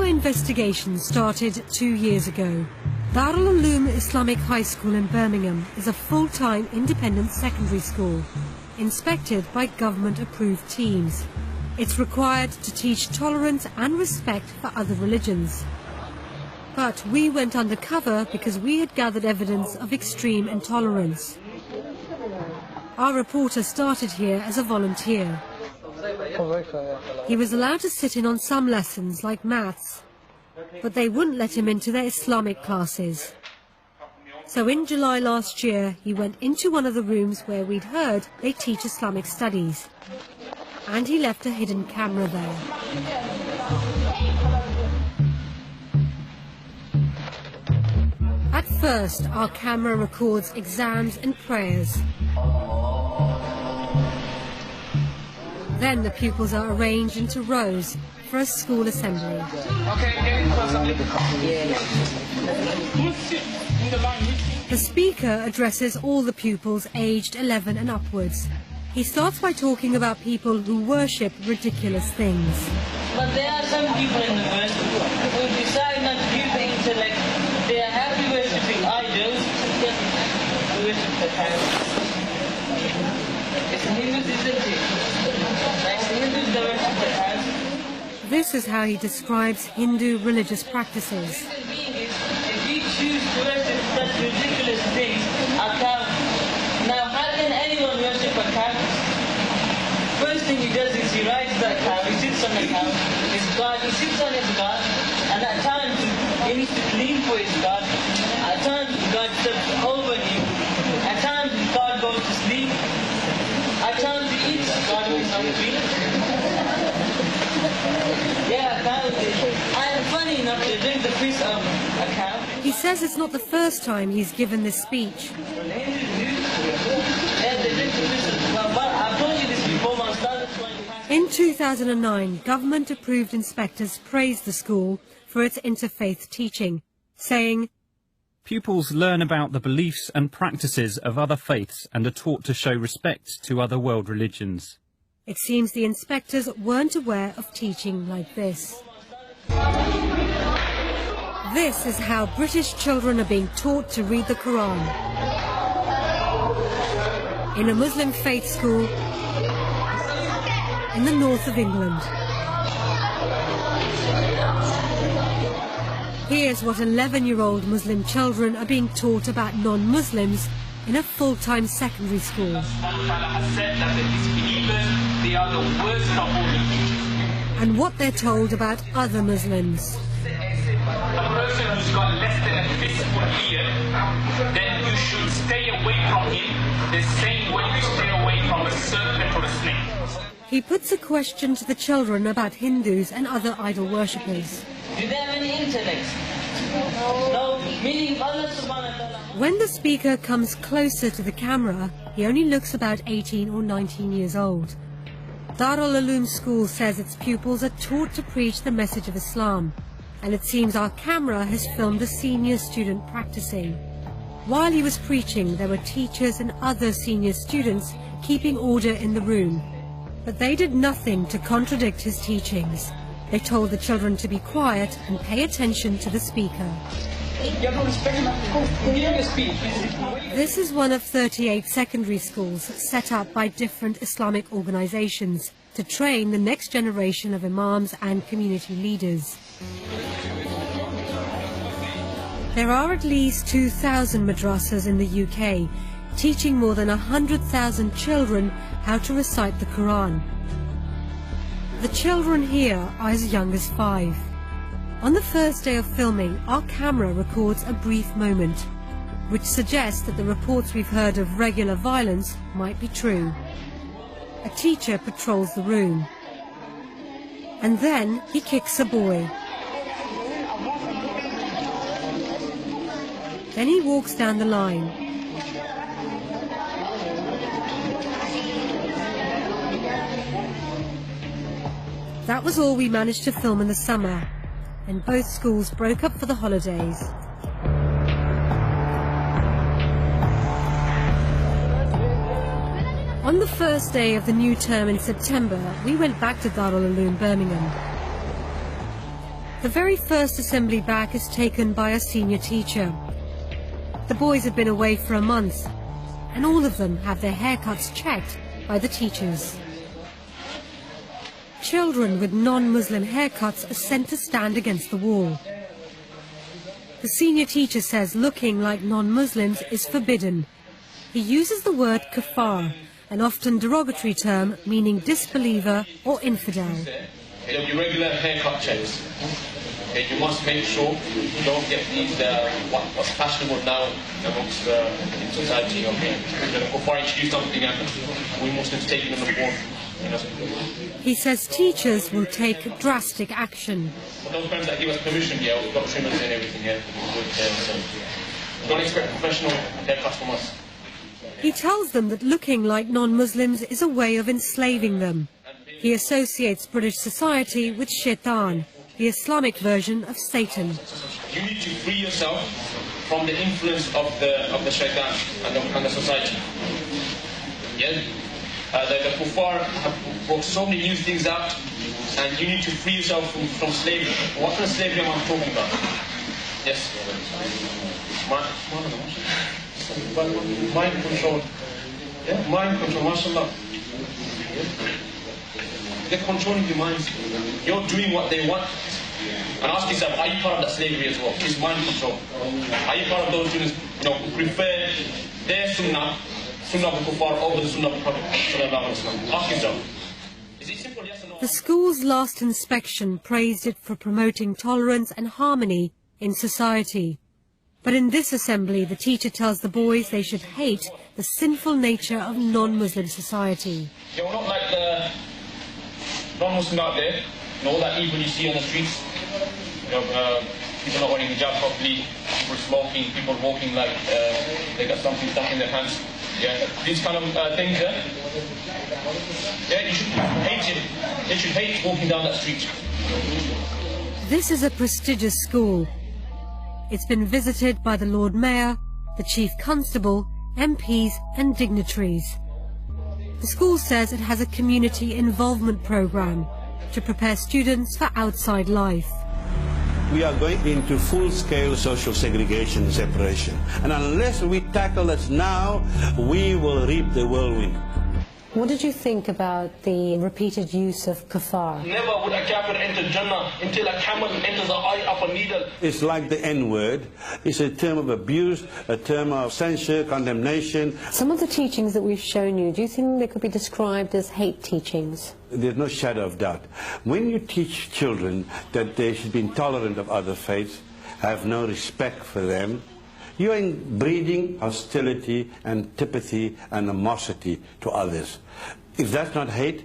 Our investigation started 2 years ago. Darul Uloom Islamic High School in Birmingham is a full-time independent secondary school, inspected by government-approved teams. It's required to teach tolerance and respect for other religions. But we went undercover because we had gathered evidence of extreme intolerance. Our reporter started here as a volunteer. He was allowed to sit in on some lessons like maths, but they wouldn't let him into their Islamic classes. So in July last year, he went into one of the rooms where we'd heard they teach Islamic studies. And he left a hidden camera there. At first, our camera records exams and prayers. Then the pupils are arranged into rows for a school assembly. The speaker addresses all the pupils aged 11 and upwards. He starts by talking about people who worship ridiculous things. But there are some people in the world who decide not to use the intellect. They are happy worshipping idols, just worship the parents. It's Hindus, isn't it? Like the Hindus don't worship the parents. This is how he describes Hindu religious practices. If we choose to worship such ridiculous things, our cow. Now, how can anyone worship a cow? First thing he does is he rides that cow, he sits on the cow, his God, he sits on his God, and at times he needs to clean for his God. At times God steps over him. At times God goes to sleep. At times he eats God when he's hungry. Yeah, cows. And funny enough, they drink the piss of a cow. He says it's not the first time he's given this speech. In 2009, government-approved inspectors praised the school for its interfaith teaching, saying, "Pupils learn about the beliefs and practices of other faiths and are taught to show respect to other world religions." It seems the inspectors weren't aware of teaching like this. This is how British children are being taught to read the Quran. In a Muslim faith school in the north of England. Here's what 11-year-old Muslim children are being taught about non-Muslims in a full-time secondary school. And what they're told about other Muslims. A person who's got less than a physical beard, then you should stay away from him the same way you stay away from a serpent or a snake. He puts a question to the children about Hindus and other idol worshippers. Do they have any intellect? No, meaning Allah subhanahu wa ta'ala. When the speaker comes closer to the camera, he only looks about 18 or 19 years old. Darul Uloom School says its pupils are taught to preach the message of Islam, and it seems our camera has filmed a senior student practicing. While he was preaching, there were teachers and other senior students keeping order in the room, but they did nothing to contradict his teachings. They told the children to be quiet and pay attention to the speaker. This is one of 38 secondary schools set up by different Islamic organizations to train the next generation of imams and community leaders. There are at least 2,000 madrasas in the UK, teaching more than 100,000 children how to recite the Quran. The children here are as young as 5. On the first day of filming, our camera records a brief moment, which suggests that the reports we've heard of regular violence might be true. A teacher patrols the room, and then he kicks a boy. Then he walks down the line. That was all we managed to film in the summer, and both schools broke up for the holidays. On the first day of the new term in September, we went back to Darul Uloom, Birmingham. The very first assembly back is taken by a senior teacher. The boys have been away for a month, and all of them have their haircuts checked by the teachers. Children with non-Muslim haircuts are sent to stand against the wall. The senior teacher says looking like non-Muslims is forbidden. He uses the word kafar, an often derogatory term meaning disbeliever or infidel. There'll be regular haircut checks. Okay, you must make sure you don't get these what's fashionable now amongst in society. Okay, before I introduce something, and we Muslims taking on the board. He says teachers will take drastic action. For those parents that give us permission, yeah, we've got trimmers and everything here. So don't expect professional haircuts from us. He tells them that looking like non-Muslims is a way of enslaving them. He associates British society with shaitan, the Islamic version of Satan. You need to free yourself from the influence of the shaitan and the society. Yeah? The kuffar have brought so many new things out, and you need to free yourself from slavery. What kind of slavery am I talking about? Yes. Mind control. Yeah? Mind control, mashallah. Yeah? They're controlling your minds. You're doing what they want. And ask yourself, are you part of that slavery as well? It's mind control. Are you part of those students who prefer their sunnah of the kuffar over the sunnah of the Prophet? Ask yourself. Is it simple, yes or no? The school's last inspection praised it for promoting tolerance and harmony in society. But in this assembly, the teacher tells the boys they should hate the sinful nature of non-Muslim society. You're not like the non-Muslim out there, all that evil you see on the streets. People not wearing hijab properly, people smoking, people walking like they got something stuck in their hands. Yeah, these kind of things. Yeah, you should hate it. They should hate walking down that street. This is a prestigious school. It's been visited by the Lord Mayor, the Chief Constable, MPs and dignitaries. The school says it has a community involvement program to prepare students for outside life. We are going into full-scale social segregation and separation. And unless we tackle this now, we will reap the whirlwind. What did you think about the repeated use of kafar? Never would a kafir enter Jannah until a camel enters the eye of a needle. It's like the N-word. It's a term of abuse, a term of censure, condemnation. Some of the teachings that we've shown you, do you think they could be described as hate teachings? There's no shadow of doubt. When you teach children that they should be intolerant of other faiths, have no respect for them, you are breeding hostility, antipathy and animosity to others. If that's not hate,